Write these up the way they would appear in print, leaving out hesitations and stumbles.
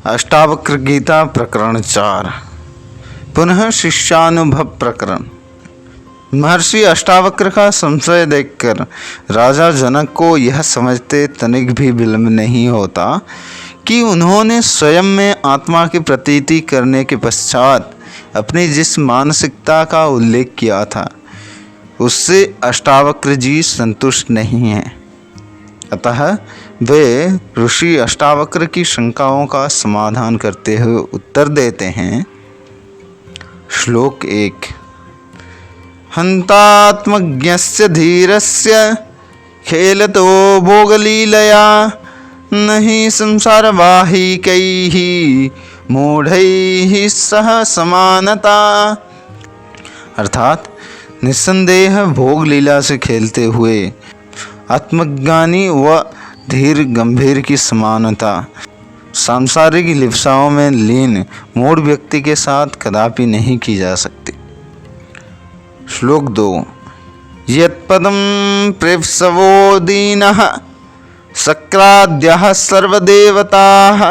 अष्टावक्र गीता प्रकरण 4। पुनः शिष्यानुभव प्रकरण। महर्षि अष्टावक्र का संशय देखकर राजा जनक को यह समझते तनिक भी विलंब नहीं होता कि उन्होंने स्वयं में आत्मा की प्रतीति करने के पश्चात अपनी जिस मानसिकता का उल्लेख किया था उससे अष्टावक्र जी संतुष्ट नहीं हैं। अतः वे ऋषि अष्टावक्र की शंकाओं का समाधान करते हुए उत्तर देते हैं। श्लोक 1। हन्तात्मज्ञस्य धीरस्य खेलतो भोगलीलया नहि संसारवाहिकैः मूढ़ैः सह समानता। अर्थात निस्संदेह भोग लीला से खेलते हुए आत्मज्ञानी व धीर गंभीर की समानता सांसारिक लिप्साओं में लीन मूढ़ व्यक्ति के साथ कदापि नहीं की जा सकती। श्लोक 2। यत्पदं प्रेप्सवो दीनः सक्राद्यः सर्वदेवताः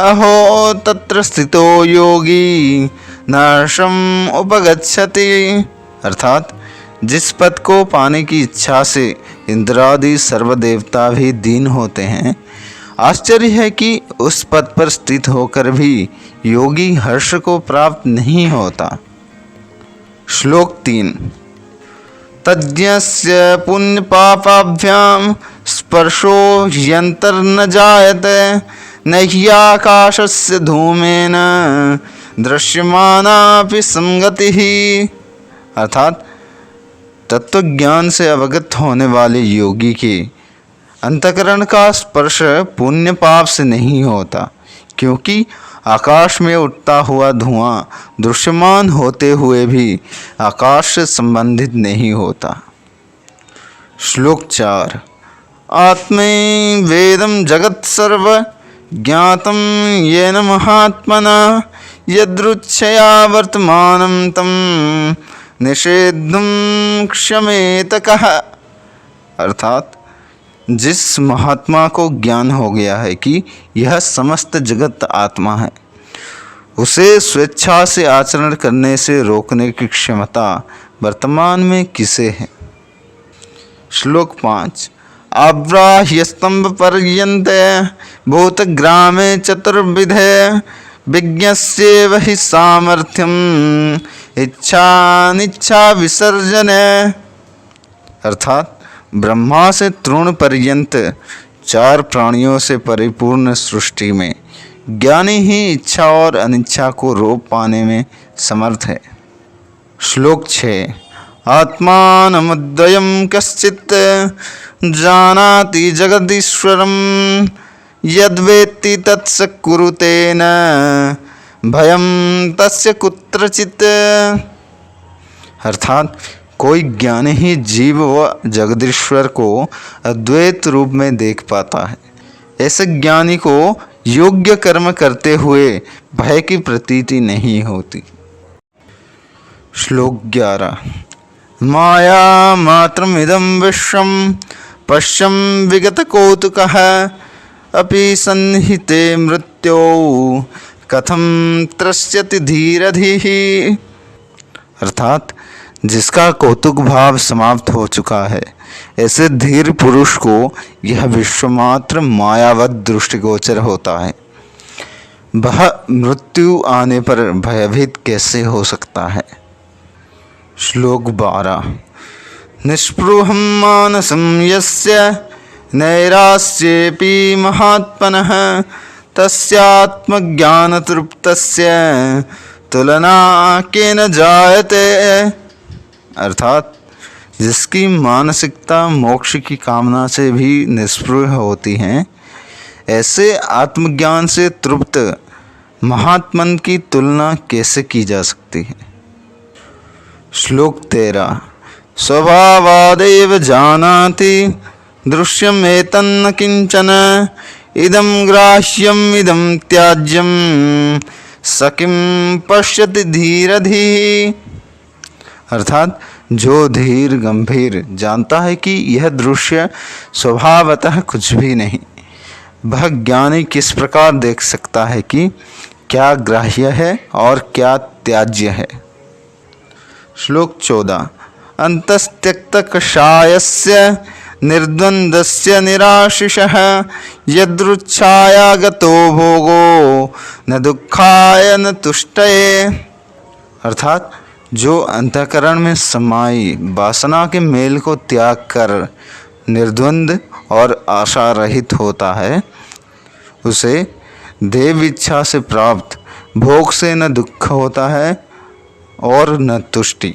अहो तत्र स्थितो योगी नर्षम् उपगच्छति। अर्थात जिस पद को पाने की इच्छा से इंद्रादि सर्वदेवता भी दीन होते हैं, आश्चर्य है कि उस पद पर स्थित होकर भी योगी हर्ष को प्राप्त नहीं होता। श्लोक 3। तज्ञस्य पुण्य पापाभ्याम स्पर्शो यंतर्न जायते नह्याकाशस्य धूमेन दृश्यमानापि संगतिः। अर्थात तत्वज्ञान से अवगत होने वाले योगी के अंतकरण का स्पर्श पुण्य पाप से नहीं होता, क्योंकि आकाश में उठता हुआ धुआं दृश्यमान होते हुए भी आकाश से संबंधित नहीं होता। श्लोक 4। आत्मै वेदं जगत् सर्व ज्ञातं येन महात्मना यदृच्छया वर्तमानं तं निषेद्धुं क्षमेत कः। अर्थात जिस महात्मा को ज्ञान हो गया है कि यह समस्त जगत आत्मा है, उसे स्वेच्छा से आचरण करने से रोकने की क्षमता वर्तमान में किसे है। श्लोक 5। आव्राह्यस्तंभ पर्यन्ते भूतग्रामे चतुर्विधे विज्ञस्येव हि सामर्थ्यम इच्छानिच्छा विसर्जने। अर्थात ब्रह्मा से तृण पर्यंत 4 प्राणियों से परिपूर्ण सृष्टि में ज्ञानी ही इच्छा और अनिच्छा को रोक पाने में समर्थ है। श्लोक 6। आत्मानमद्वयं कश्चित् जानाति जगदीश्वरं यद्वेत्ति तत्स कुरुते न भयं तस्य कुत्रचित्। अर्थात कोई ज्ञानी ही जीव व जगदीश्वर को अद्वैत रूप में देख पाता है। ऐसे ज्ञानी को योग्य कर्म करते हुए भय की प्रतीति नहीं होती। श्लोक 11। माया मात्रमिदं विश्वं पश्यं विगत कौतुकः अपि सन्निहिते मृत्यो कथम त्रस्यति धीरधिः। अर्थात जिसका कौतुक भाव समाप्त हो चुका है, ऐसे धीर पुरुष को यह विश्व मात्र मायावत दृष्टिगोचर होता है। वह मृत्यु आने पर भयभीत कैसे हो सकता है। श्लोक 12। निष्पृहं मानसं यस्य नैरास्येऽपि महात्मनः तस्यात्मज्ञान तृप्तस्य तुलना केन जायते। अर्थात जिसकी मानसिकता मोक्ष की कामना से भी निष्पृह होती है, ऐसे आत्मज्ञान से तृप्त महात्मन की तुलना कैसे की जा सकती है। श्लोक 13। स्वभावादेव जानाति दृश्यमेतन्न किंचन इदं ग्राह्यम् इदं त्याज्यं स किं पश्यति धीरधिः। अर्थात जो धीर गंभीर जानता है कि यह दृश्य स्वभावतः कुछ भी नहीं, वह ज्ञानी किस प्रकार देख सकता है कि क्या ग्राह्य है और क्या त्याज्य है। श्लोक 14। अंतस्त्यक्त कषायस्य निर्द्वंद्वस्य निराशिषः यदृच्छायागतो भोगो न दुःखाय न तुष्टये। अर्थात जो अंतःकरण में समाई वासना के मेल को त्याग कर निर्द्वंद और आशा रहित होता है, उसे देव इच्छा से प्राप्त भोग से न दुख होता है और न तुष्टि।